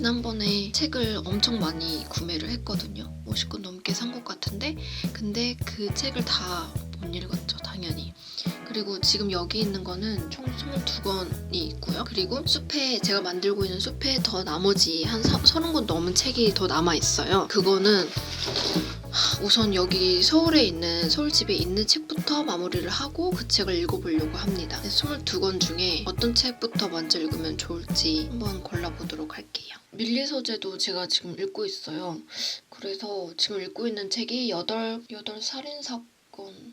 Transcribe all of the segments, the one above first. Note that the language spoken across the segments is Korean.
지난번에 책을 엄청 많이 구매를 했거든요. 50권 넘게 산 것 같은데 근데 그 책을 다 못 읽었죠, 당연히. 그리고 지금 여기 있는 거는 총 22권이 있고요. 그리고 숲에 제가 만들고 있는 숲에 더 나머지 한 30권 넘은 책이 더 남아있어요. 그거는 우선 여기 서울에 있는 서울집에 있는 책부터 마무리를 하고 그 책을 읽어보려고 합니다. 22권 중에 어떤 책부터 먼저 읽으면 좋을지 한번 골라보도록 할게요. 밀리 서재도 제가 지금 읽고 있어요. 그래서 지금 읽고 있는 책이 8살인사건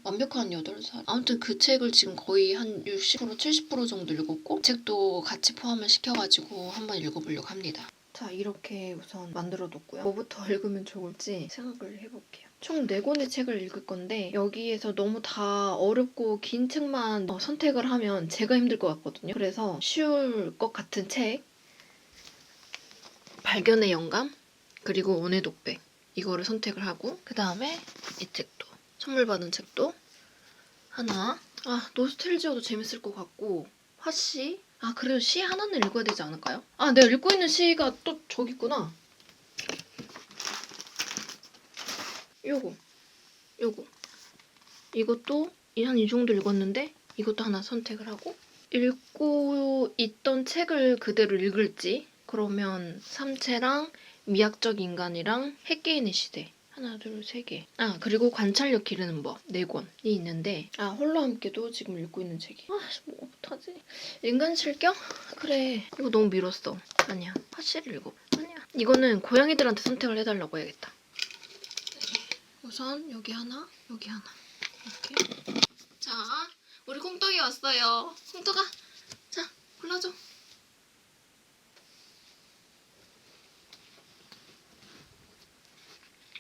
완벽한 8살. 아무튼 그 책을 지금 거의 한 60% 70% 정도 읽었고 책도 같이 포함을 시켜가지고 한번 읽어보려고 합니다. 자, 이렇게 우선 만들어 뒀고요. 뭐부터 읽으면 좋을지 생각을 해볼게요. 총 4권의 책을 읽을 건데 여기에서 너무 다 어렵고 긴 책만 선택을 하면 제가 힘들 것 같거든요. 그래서 쉬울 것 같은 책, 발견의 영감, 그리고 원의 독백 이거를 선택을 하고 그 다음에 이 책도 선물 받은 책도 하나. 노스텔지어도 재밌을 것 같고 화씨. 그래도 시 하나는 읽어야 되지 않을까요? 내가 읽고 있는 시가 또 저기 있구나. 요거 이것도 한 이 정도 읽었는데 이것도 하나 선택을 하고 읽고 있던 책을 그대로 읽을지 그러면 삼체랑 미학적 인간이랑 핵개인의 시대 하나 둘 세 개. 그리고 관찰력 기르는 법 4권이 있는데 홀로 함께도 지금 읽고 있는 책이 뭐부터 하지? 인간 실격? 그래 이거 너무 미뤘어. 아니야 화씨를 읽어. 아니야 이거는 고양이들한테 선택을 해달라고 해야겠다. 우선 여기 하나 여기 하나 이렇게. 자 우리 콩떡이 왔어요. 콩떡아 자 골라줘.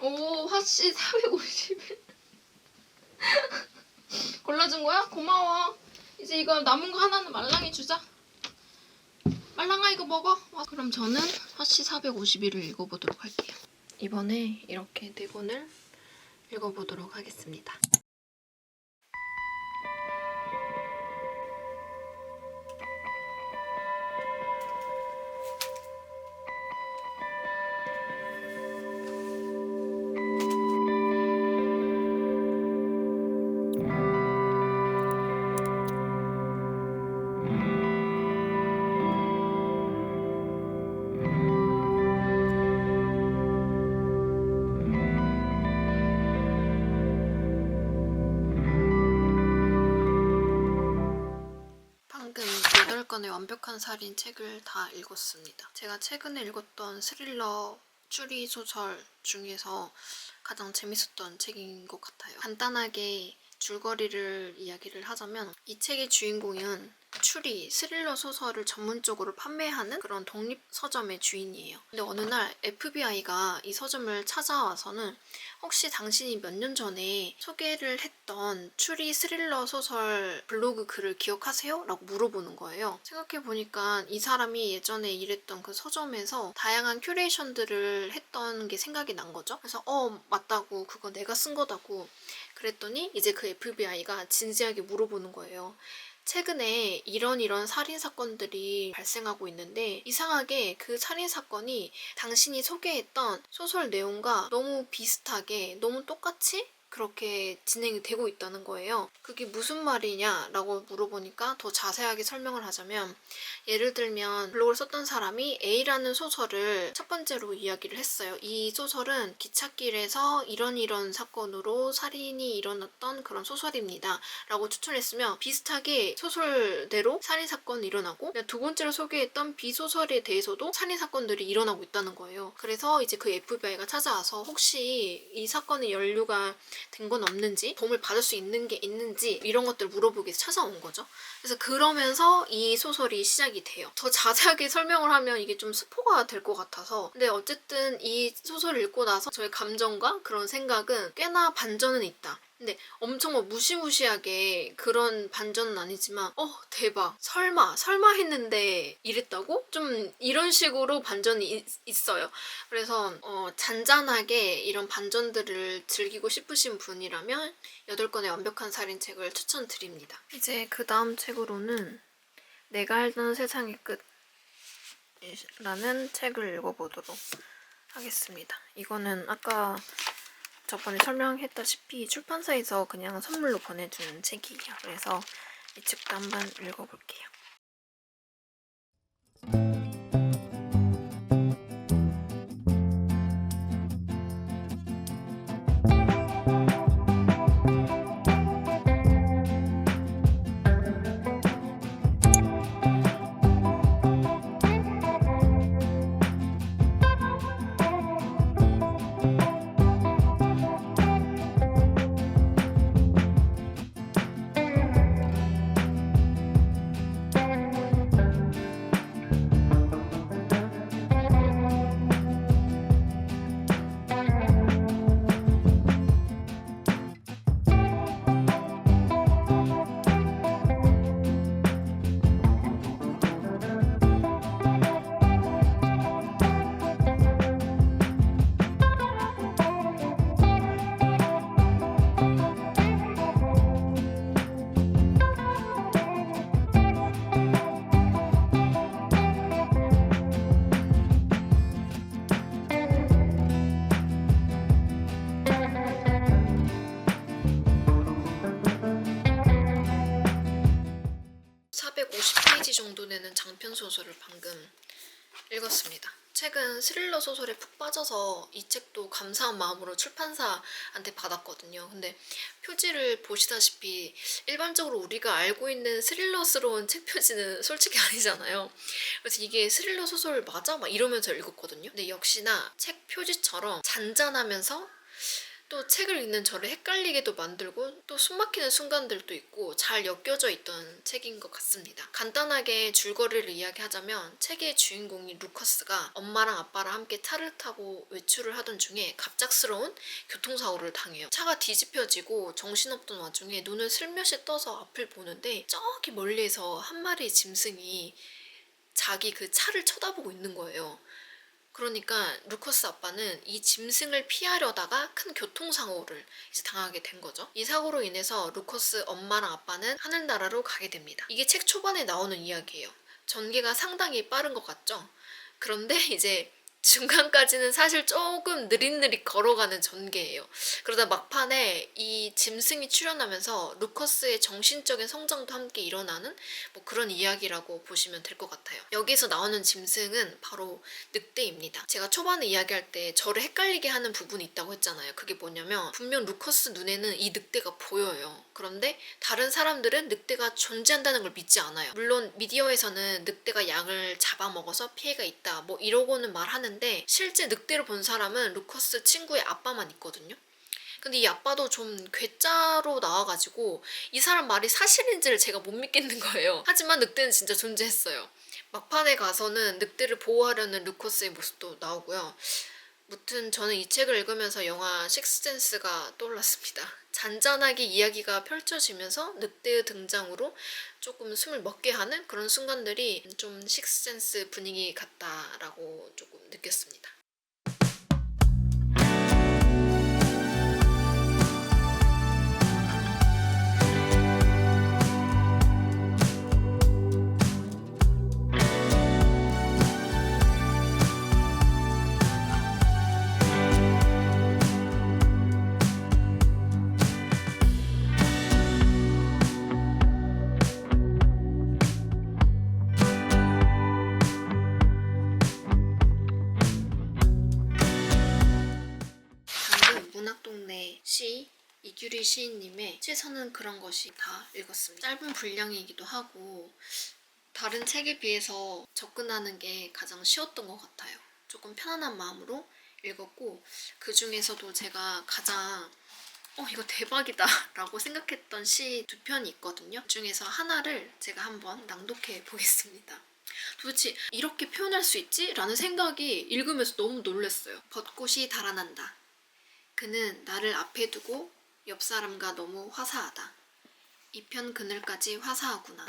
오 화씨 451 골라준 거야? 고마워. 이제 이거 남은 거 하나는 말랑이 주자. 말랑아 이거 먹어. 그럼 저는 화씨 451을 읽어보도록 할게요. 이번에 이렇게 4권을 읽어보도록 하겠습니다. 방금 8권의 완벽한 살인 책을 다 읽었습니다. 제가 최근에 읽었던 스릴러 추리 소설 중에서 가장 재밌었던 책인 것 같아요. 간단하게 줄거리를 이야기를 하자면 이 책의 주인공은 추리, 스릴러 소설을 전문적으로 판매하는 그런 독립 서점의 주인이에요. 근데 어느 날 FBI가 이 서점을 찾아와서는 혹시 당신이 몇 년 전에 소개를 했던 추리 스릴러 소설 블로그 글을 기억하세요? 라고 물어보는 거예요. 생각해보니까 이 사람이 예전에 일했던 그 서점에서 다양한 큐레이션들을 했던 게 생각이 난 거죠. 그래서 맞다고 그거 내가 쓴 거다고 그랬더니 이제 그 FBI가 진지하게 물어보는 거예요. 최근에 이런 살인사건들이 발생하고 있는데 이상하게 그 살인사건이 당신이 소개했던 소설 내용과 너무 비슷하게 너무 똑같이 그렇게 진행이 되고 있다는 거예요. 그게 무슨 말이냐라고 물어보니까 더 자세하게 설명을 하자면 예를 들면 블로그를 썼던 사람이 A라는 소설을 첫 번째로 이야기를 했어요. 이 소설은 기찻길에서 이런 사건으로 살인이 일어났던 그런 소설입니다. 라고 추천했으면 비슷하게 소설대로 살인사건이 일어나고 두 번째로 소개했던 B 소설에 대해서도 살인사건들이 일어나고 있다는 거예요. 그래서 이제 그 FBI가 찾아와서 혹시 이 사건의 연루가 된 건 없는지 도움을 받을 수 있는 게 있는지 이런 것들을 물어보기 위해서 찾아온 거죠. 그래서 그러면서 이 소설이 시작이 돼요. 더 자세하게 설명을 하면 이게 좀 스포가 될 것 같아서 근데 어쨌든 이 소설을 읽고 나서 저의 감정과 그런 생각은 꽤나 반전은 있다. 근데 엄청 무시무시하게 그런 반전은 아니지만 대박 설마 했는데 이랬다고? 좀 이런 식으로 반전이 있어요. 그래서 잔잔하게 이런 반전들을 즐기고 싶으신 분이라면 8권의 완벽한 살인책을 추천드립니다. 이제 그 다음 책으로는 내가 알던 세상의 끝 라는 책을 읽어보도록 하겠습니다. 이거는 아까 저번에 설명했다시피 출판사에서 그냥 선물로 보내주는 책이에요. 그래서 이 책도 한번 읽어볼게요. 정도 되는 장편 소설을 방금 읽었습니다. 최근 스릴러 소설에 푹 빠져서 이 책도 감사한 마음으로 출판사한테 받았거든요. 근데 표지를 보시다시피 일반적으로 우리가 알고 있는 스릴러스러운 책 표지는 솔직히 아니잖아요. 그래서 이게 스릴러 소설 맞아? 막 이러면서 읽었거든요. 근데 역시나 책 표지처럼 잔잔하면서 또 책을 읽는 저를 헷갈리게도 만들고 또 숨막히는 순간들도 있고 잘 엮여져 있던 책인 것 같습니다. 간단하게 줄거리를 이야기하자면 책의 주인공인 루커스가 엄마랑 아빠랑 함께 차를 타고 외출을 하던 중에 갑작스러운 교통사고를 당해요. 차가 뒤집혀지고 정신없던 와중에 눈을 슬며시 떠서 앞을 보는데 저기 멀리에서 한 마리의 짐승이 자기 그 차를 쳐다보고 있는 거예요. 그러니까 루커스 아빠는 이 짐승을 피하려다가 큰 교통사고를 이제 당하게 된 거죠. 이 사고로 인해서 루커스 엄마랑 아빠는 하늘나라로 가게 됩니다. 이게 책 초반에 나오는 이야기예요. 전개가 상당히 빠른 것 같죠? 그런데 이제 중간까지는 사실 조금 느릿느릿 걸어가는 전개예요. 그러다 막판에 이 짐승이 출현하면서 루커스의 정신적인 성장도 함께 일어나는 뭐 그런 이야기라고 보시면 될 것 같아요. 여기서 나오는 짐승은 바로 늑대입니다. 제가 초반에 이야기할 때 저를 헷갈리게 하는 부분이 있다고 했잖아요. 그게 뭐냐면 분명 루커스 눈에는 이 늑대가 보여요. 그런데 다른 사람들은 늑대가 존재한다는 걸 믿지 않아요. 물론 미디어에서는 늑대가 양을 잡아먹어서 피해가 있다 뭐 이러고는 말하는데 실제 늑대를 본 사람은 루커스 친구의 아빠만 있거든요. 근데 이 아빠도 좀 괴짜로 나와가지고 이 사람 말이 사실인지를 제가 못 믿겠는 거예요. 하지만 늑대는 진짜 존재했어요. 막판에 가서는 늑대를 보호하려는 루커스의 모습도 나오고요. 무튼 저는 이 책을 읽으면서 영화 식스센스가 떠올랐습니다. 잔잔하게 이야기가 펼쳐지면서 늑대의 등장으로 조금 숨을 먹게 하는 그런 순간들이 좀 식스센스 분위기 같다라고 조금 느꼈습니다. 문학동네 시 이규리 시인님의 최선은 그런 것이 다 읽었습니다. 짧은 분량이기도 하고 다른 책에 비해서 접근하는 게 가장 쉬웠던 것 같아요. 조금 편안한 마음으로 읽었고 그 중에서도 제가 가장 이거 대박이다 라고 생각했던 시 2편이 있거든요. 그 중에서 하나를 제가 한번 낭독해 보겠습니다. 도대체 이렇게 표현할 수 있지? 라는 생각이 읽으면서 너무 놀랐어요. 벚꽃이 달아난다. 그는 나를 앞에 두고 옆 사람과 너무 화사하다. 이편 그늘까지 화사하구나.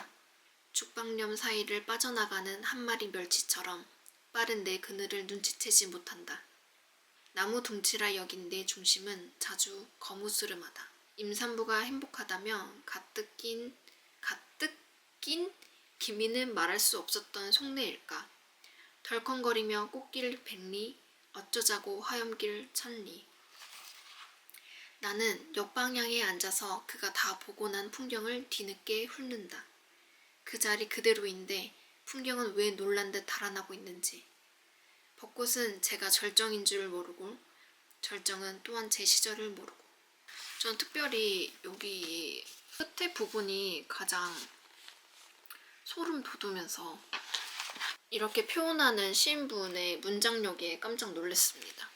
죽방염 사이를 빠져나가는 한 마리 멸치처럼 빠른 내 그늘을 눈치채지 못한다. 나무 둥치라 여긴 내 중심은 자주 거무스름하다. 임산부가 행복하다며 가뜩 낀 기미는 말할 수 없었던 속내일까. 덜컹거리며 꽃길 백리 어쩌자고 화염길 천리. 나는 옆방향에 앉아서 그가 다 보고 난 풍경을 뒤늦게 훑는다. 그 자리 그대로인데 풍경은 왜 놀란 듯 달아나고 있는지. 벚꽃은 제가 절정인 줄 모르고 절정은 또한 제 시절을 모르고. 전 특별히 여기 끝에 부분이 가장 소름 돋으면서 이렇게 표현하는 시인분의 문장력에 깜짝 놀랐습니다.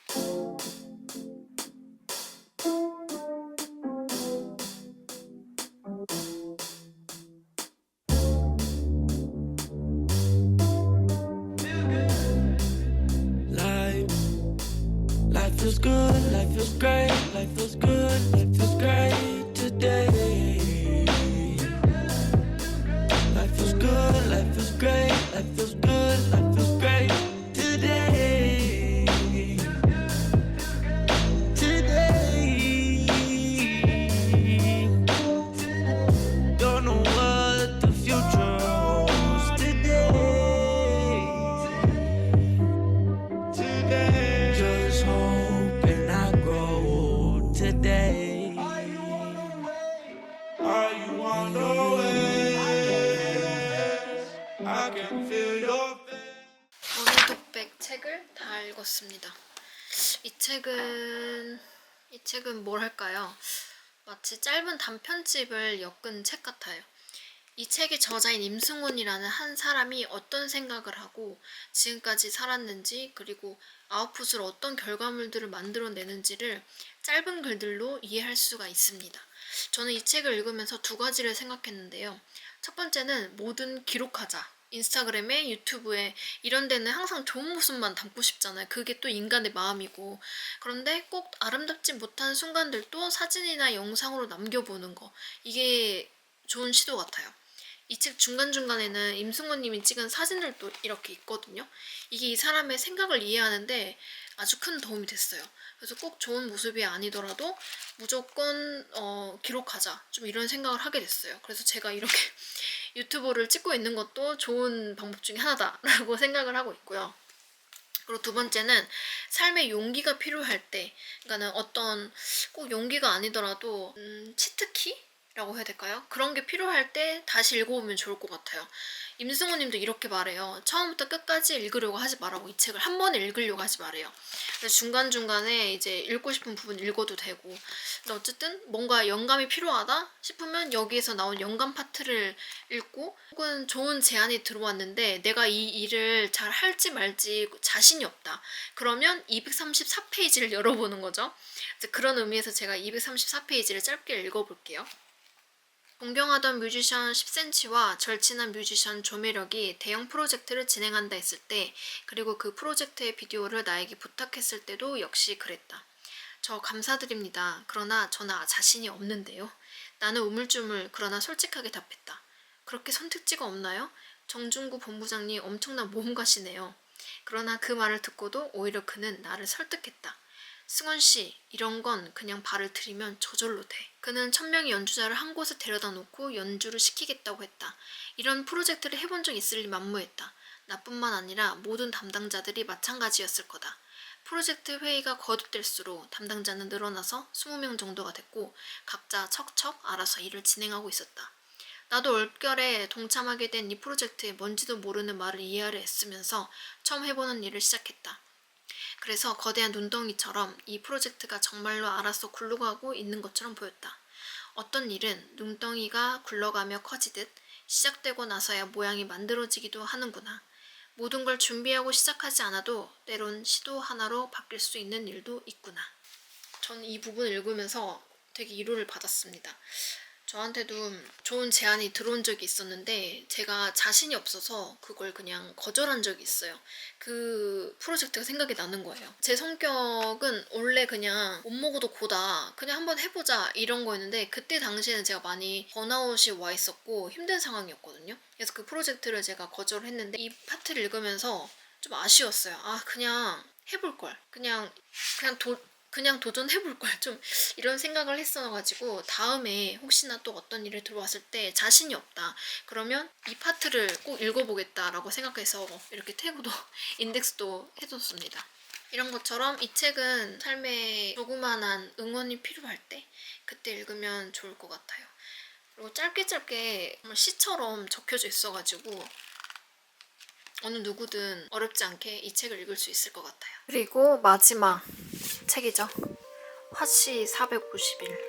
Life feels good, life feels great, life feels good, life feels great today. Life feels good, life feels great, life feels good, life feels great today. Today. Don't know what the future holds today. Today. Just hoping I grow today. Are you on the way? I can feel your face. 어느 독백 책을 다 읽었습니다. 이 책은 뭘 할까요? 마치 짧은 단편집을 엮은 책 같아요. 이 책의 저자인 임승훈이라는 한 사람이 어떤 생각을 하고 지금까지 살았는지, 그리고 아웃풋으로 어떤 결과물들을 만들어내는지를 짧은 글들로 이해할 수가 있습니다. 저는 이 책을 읽으면서 두 가지를 생각했는데요. 첫 번째는 뭐든 기록하자. 인스타그램에, 유튜브에 이런 데는 항상 좋은 모습만 담고 싶잖아요. 그게 또 인간의 마음이고. 그런데 꼭 아름답지 못한 순간들도 사진이나 영상으로 남겨보는 거. 이게 좋은 시도 같아요. 이 책 중간중간에는 임승원 님이 찍은 사진을 또 이렇게 있거든요. 이게 이 사람의 생각을 이해하는데 아주 큰 도움이 됐어요. 그래서 꼭 좋은 모습이 아니더라도 무조건 기록하자. 좀 이런 생각을 하게 됐어요. 그래서 제가 이렇게 유튜브를 찍고 있는 것도 좋은 방법 중에 하나다라고 생각을 하고 있고요. 그리고 두 번째는 삶의 용기가 필요할 때, 그러니까는 어떤 꼭 용기가 아니더라도 치트키라고 해야 될까요? 그런 게 필요할 때 다시 읽어보면 좋을 것 같아요. 임승우 님도 이렇게 말해요. 처음부터 끝까지 읽으려고 하지 말라고. 이 책을 한 번에 읽으려고 하지 말아요. 그래서 중간중간에 이제 읽고 싶은 부분 읽어도 되고. 근데 어쨌든 뭔가 영감이 필요하다 싶으면 여기에서 나온 영감 파트를 읽고, 혹은 좋은 제안이 들어왔는데 내가 이 일을 잘 할지 말지 자신이 없다. 그러면 234페이지를 열어보는 거죠. 그런 의미에서 제가 234페이지를 짧게 읽어볼게요. 존경하던 뮤지션 10cm와 절친한 뮤지션 조매력이 대형 프로젝트를 진행한다 했을 때, 그리고 그 프로젝트의 비디오를 나에게 부탁했을 때도 역시 그랬다. 저 감사드립니다. 그러나 저는 자신이 없는데요. 나는 우물쭈물 그러나 솔직하게 답했다. 그렇게 선택지가 없나요? 정중구 본부장님 엄청난 모험가시네요. 그러나 그 말을 듣고도 오히려 그는 나를 설득했다. 승원씨, 이런 건 그냥 발을 들이면 저절로 돼. 그는 1000명의 연주자를 한 곳에 데려다 놓고 연주를 시키겠다고 했다. 이런 프로젝트를 해본 적 있을 리 만무했다. 나뿐만 아니라 모든 담당자들이 마찬가지였을 거다. 프로젝트 회의가 거듭될수록 담당자는 늘어나서 20명 정도가 됐고 각자 척척 알아서 일을 진행하고 있었다. 나도 얼결에 동참하게 된 이 프로젝트에 뭔지도 모르는 말을 이해하려 애쓰면서 처음 해보는 일을 시작했다. 그래서 거대한 눈덩이처럼 이 프로젝트가 정말로 알아서 굴러가고 있는 것처럼 보였다. 어떤 일은 눈덩이가 굴러가며 커지듯 시작되고 나서야 모양이 만들어지기도 하는구나. 모든 걸 준비하고 시작하지 않아도 때론 시도 하나로 바뀔 수 있는 일도 있구나. 전 이 부분을 읽으면서 되게 위로를 받았습니다. 저한테도 좋은 제안이 들어온 적이 있었는데 제가 자신이 없어서 그걸 그냥 거절한 적이 있어요. 그 프로젝트가 생각이 나는 거예요. 제 성격은 원래 그냥 못 먹어도 고다, 그냥 한번 해보자 이런 거였는데 그때 당시에는 제가 많이 번아웃이 와 있었고 힘든 상황이었거든요. 그래서 그 프로젝트를 제가 거절했는데 이 파트를 읽으면서 좀 아쉬웠어요. 그냥 해볼 걸. 그냥 그냥 도전해볼 걸 좀 이런 생각을 했어가지고 다음에 혹시나 또 어떤 일이 들어왔을 때 자신이 없다 그러면 이 파트를 꼭 읽어보겠다라고 생각해서 이렇게 태그도 인덱스도 해뒀습니다. 이런 것처럼 이 책은 삶에 조그만한 응원이 필요할 때 그때 읽으면 좋을 것 같아요. 그리고 짧게 정말 시처럼 적혀져 있어가지고 어느 누구든 어렵지 않게 이 책을 읽을 수 있을 것 같아요. 그리고 마지막 책이죠. 화씨 451.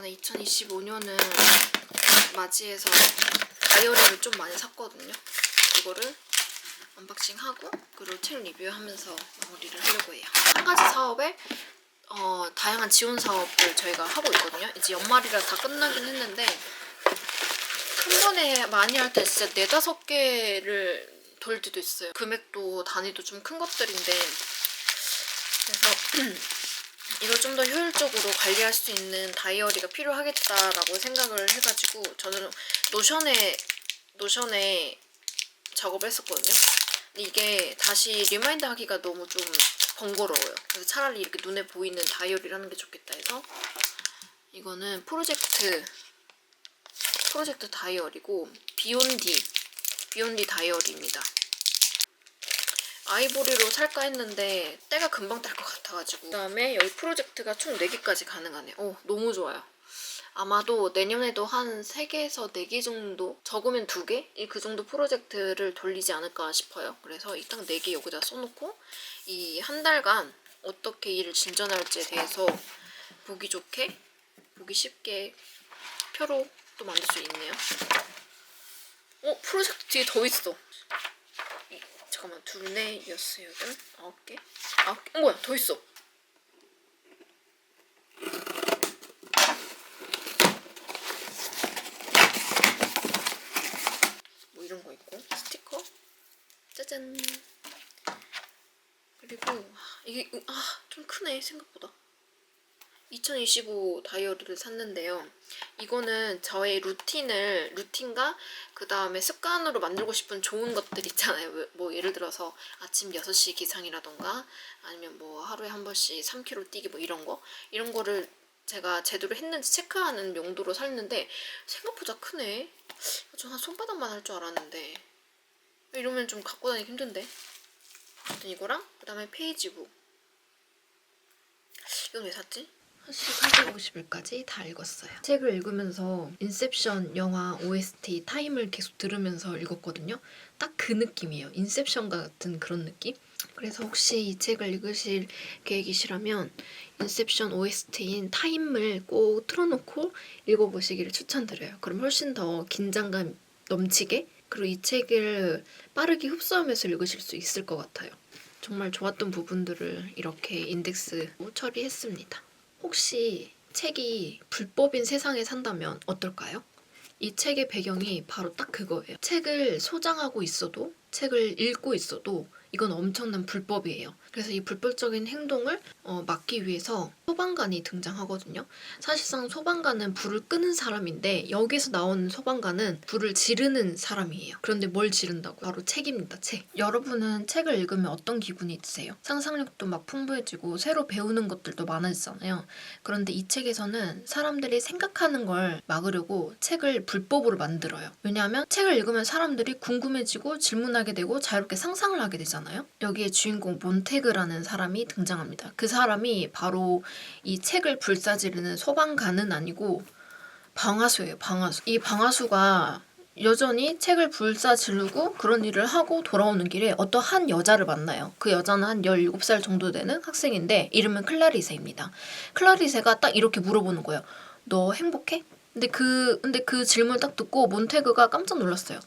저는 2025년을 맞이해서 다이어리를 좀 많이 샀거든요. 이거를 언박싱하고 그리고 책 리뷰하면서 마무리를 하려고 해요. 한 가지 사업에 다양한 지원 사업을 저희가 하고 있거든요. 이제 연말이라 다 끝나긴 했는데 한 번에 많이 할 때 진짜 4-5개를 돌 때도 있어요. 금액도 단위도 좀 큰 것들인데 그래서 이걸 좀 더 효율적으로 관리할 수 있는 다이어리가 필요하겠다라고 생각을 해가지고 저는 노션에 작업을 했었거든요. 근데 이게 다시 리마인드 하기가 너무 좀 번거로워요. 그래서 차라리 이렇게 눈에 보이는 다이어리를 하는 게 좋겠다 해서 이거는 프로젝트 다이어리고 비욘디 다이어리입니다. 아이보리로 살까 했는데 때가 금방 딸 것 같아가지고 그 다음에 여기 프로젝트가 총 4개까지 가능하네요. 너무 좋아요. 아마도 내년에도 한 3개에서 4개 정도, 적으면 2개? 그 정도 프로젝트를 돌리지 않을까 싶어요. 그래서 일단 4개 여기다 써놓고 이 한 달간 어떻게 일을 진전할지에 대해서 보기 좋게, 보기 쉽게 표로 또 만들 수 있네요. 프로젝트 뒤에 더 있어. 잠깐만, 2, 4, 6, 8, 9개? 9개? 뭐야, 더 있어. 뭐 이런 거 있고, 스티커? 짜잔. 그리고 이게 좀 크네, 생각보다. 2025 다이어리를 샀는데요. 이거는 저의 루틴과 그 다음에 습관으로 만들고 싶은 좋은 것들 있잖아요. 뭐 예를 들어서 아침 6시 기상이라던가 아니면 뭐 하루에 한 번씩 3km 뛰기 뭐 이런 거를 제가 제대로 했는지 체크하는 용도로 샀는데 생각보다 크네. 저 한 손바닥만 할 줄 알았는데 이러면 좀 갖고 다니기 힘든데. 아무튼 이거랑 그 다음에 페이지북. 이건 왜 샀지? 화씨 450일까지 다 읽었어요. 책을 읽으면서 인셉션 영화 OST 타임을 계속 들으면서 읽었거든요. 딱 그 느낌이에요. 인셉션 같은 그런 느낌? 그래서 혹시 이 책을 읽으실 계획이시라면 인셉션 OST인 타임을 꼭 틀어놓고 읽어보시기를 추천드려요. 그럼 훨씬 더 긴장감 넘치게 그리고 이 책을 빠르게 흡수하면서 읽으실 수 있을 것 같아요. 정말 좋았던 부분들을 이렇게 인덱스 처리했습니다. 혹시 책이 불법인 세상에 산다면 어떨까요? 이 책의 배경이 바로 딱 그거예요. 책을 소장하고 있어도, 책을 읽고 있어도 이건 엄청난 불법이에요. 그래서 이 불법적인 행동을 막기 위해서 소방관이 등장하거든요. 사실상 소방관은 불을 끄는 사람인데 여기서 나오는 소방관은 불을 지르는 사람이에요. 그런데 뭘 지른다고? 바로 책입니다. 책. 여러분은 책을 읽으면 어떤 기분이 드세요? 상상력도 막 풍부해지고 새로 배우는 것들도 많아지잖아요. 그런데 이 책에서는 사람들이 생각하는 걸 막으려고 책을 불법으로 만들어요. 왜냐하면 책을 읽으면 사람들이 궁금해지고 질문하게 되고 자유롭게 상상을 하게 되잖아요. 여기에 주인공 몬테그라는 사람이 등장합니다. 그 사람이 바로 이 책을 불사지르는 소방관은 아니고 방아수예요. 방아수. 이 방아수가 여전히 책을 불사지르고 그런 일을 하고 돌아오는 길에 어떤 한 여자를 만나요. 그 여자는 한 17살 정도 되는 학생인데 이름은 클라리세입니다. 클라리세가 딱 이렇게 물어보는 거예요. 너 행복해? 근데 그 질문을 딱 듣고 몬테그가 깜짝 놀랐어요.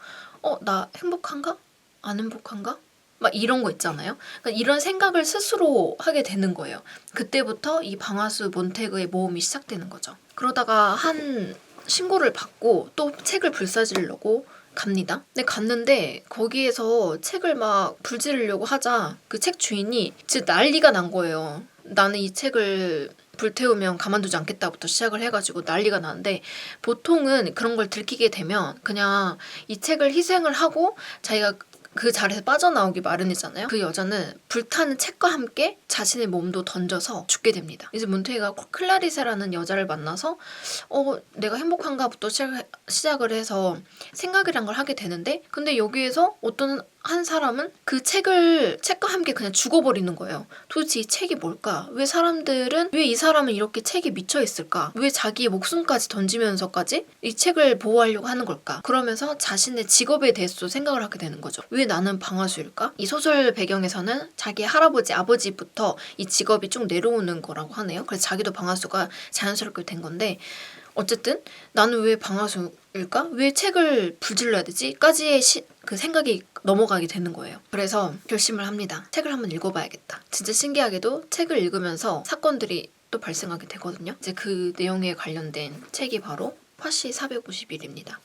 나 행복한가? 안 행복한가? 막 이런 거 있잖아요. 그러니까 이런 생각을 스스로 하게 되는 거예요. 그때부터 이 방아수 몬테그의 모험이 시작되는 거죠. 그러다가 한 신고를 받고 또 책을 불사지르려고 갑니다. 근데 갔는데 거기에서 책을 막 불지르려고 하자 그 책 주인이 진짜 난리가 난 거예요. 나는 이 책을 불태우면 가만두지 않겠다부터 시작을 해가지고 난리가 나는데 보통은 그런 걸 들키게 되면 그냥 이 책을 희생을 하고 자기가 그 자리에서 빠져나오기 마련이잖아요. 그 여자는 불타는 책과 함께 자신의 몸도 던져서 죽게 됩니다. 이제 몬테이가 클라리세라는 여자를 만나서 내가 행복한가부터 시작을 해서 생각이란 걸 하게 되는데 근데 여기에서 어떤 한 사람은 그 책과 함께 그냥 죽어버리는 거예요. 도대체 이 책이 뭘까? 왜 이 사람은 이렇게 책에 미쳐 있을까? 왜 자기의 목숨까지 던지면서까지 이 책을 보호하려고 하는 걸까? 그러면서 자신의 직업에 대해서도 생각을 하게 되는 거죠. 왜 나는 방아수일까? 이 소설 배경에서는 자기 할아버지, 아버지부터 이 직업이 쭉 내려오는 거라고 하네요. 그래서 자기도 방아수가 자연스럽게 된 건데 어쨌든 나는 왜 방아수일까? 왜 책을 불질러야 되지? 까지의 그 생각이 넘어가게 되는 거예요. 그래서 결심을 합니다. 책을 한번 읽어봐야겠다. 진짜 신기하게도 책을 읽으면서 사건들이 또 발생하게 되거든요. 이제 그 내용에 관련된 책이 바로 화씨 451입니다.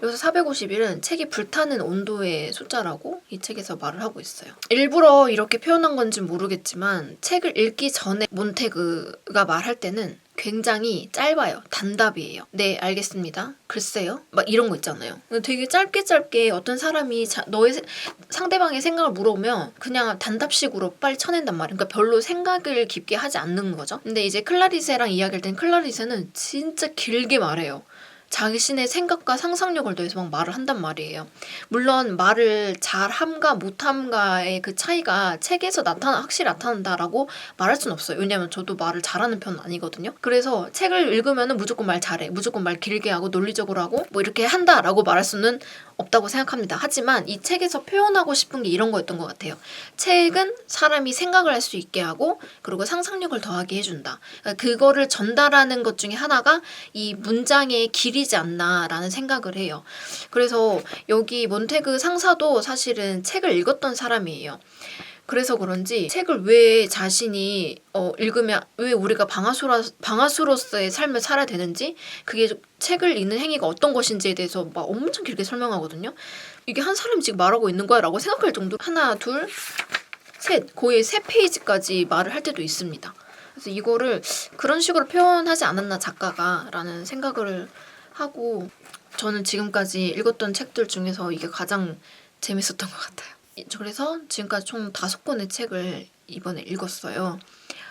여기서 451은 책이 불타는 온도의 숫자라고 이 책에서 말을 하고 있어요. 일부러 이렇게 표현한 건지 모르겠지만 책을 읽기 전에 몬테그가 말할 때는 굉장히 짧아요. 단답이에요. 네, 알겠습니다. 글쎄요. 막 이런 거 있잖아요. 되게 짧게 어떤 사람이 상대방의 생각을 물어보면 그냥 단답식으로 빨리 쳐낸단 말이에요. 그러니까 별로 생각을 깊게 하지 않는 거죠. 근데 이제 클라리세랑 이야기할 땐 클라리세는 진짜 길게 말해요. 자신의 생각과 상상력을 더해서 막 말을 한단 말이에요. 물론 말을 잘함과 못함과의 그 차이가 책에서 확실히 나타난다라고 말할 수는 없어요. 왜냐면 저도 말을 잘하는 편은 아니거든요. 그래서 책을 읽으면 무조건 말 잘해. 무조건 말 길게 하고 논리적으로 하고 뭐 이렇게 한다라고 말할 수는 없다고 생각합니다. 하지만 이 책에서 표현하고 싶은 게 이런 거였던 것 같아요. 책은 사람이 생각을 할 수 있게 하고 그리고 상상력을 더하게 해준다. 그러니까 그거를 전달하는 것 중에 하나가 이 문장의 길이지 않나라는 생각을 해요. 그래서 여기 몬테그 상사도 사실은 책을 읽었던 사람이에요. 그래서 그런지 책을 왜 자신이 읽으면 왜 우리가 방아수로서의 삶을 살아야 되는지 그게 책을 읽는 행위가 어떤 것인지에 대해서 막 엄청 길게 설명하거든요. 이게 한 사람이 지금 말하고 있는 거야 라고 생각할 정도로 하나, 둘, 셋 거의 3페이지까지 말을 할 때도 있습니다. 그래서 이거를 그런 식으로 표현하지 않았나 작가가 라는 생각을 하고 저는 지금까지 읽었던 책들 중에서 이게 가장 재밌었던 것 같아요. 그래서 지금까지 총 5권의 책을 이번에 읽었어요.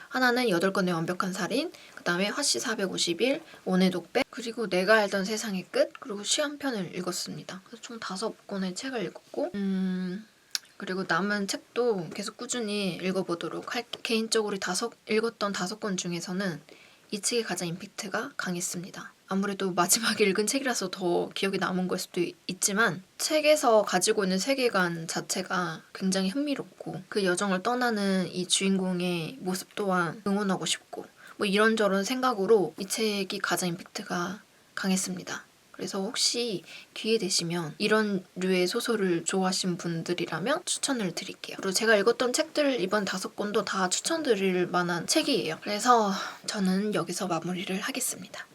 하나는 8권의 완벽한 살인, 그 다음에 화씨 451, 원의 독백, 그리고 내가 알던 세상의 끝, 그리고 시 한 편을 읽었습니다. 그래서 총 5권의 책을 읽었고 그리고 남은 책도 계속 꾸준히 읽어보도록 할게요. 개인적으로 읽었던 5권 중에서는 이 책이 가장 임팩트가 강했습니다. 아무래도 마지막에 읽은 책이라서 더 기억에 남은 걸 수도 있지만 책에서 가지고 있는 세계관 자체가 굉장히 흥미롭고 그 여정을 떠나는 이 주인공의 모습 또한 응원하고 싶고 뭐 이런저런 생각으로 이 책이 가장 임팩트가 강했습니다. 그래서 혹시 기회 되시면 이런 류의 소설을 좋아하시는 분들이라면 추천을 드릴게요. 그리고 제가 읽었던 책들 이번 5권도 다 추천드릴 만한 책이에요. 그래서 저는 여기서 마무리를 하겠습니다.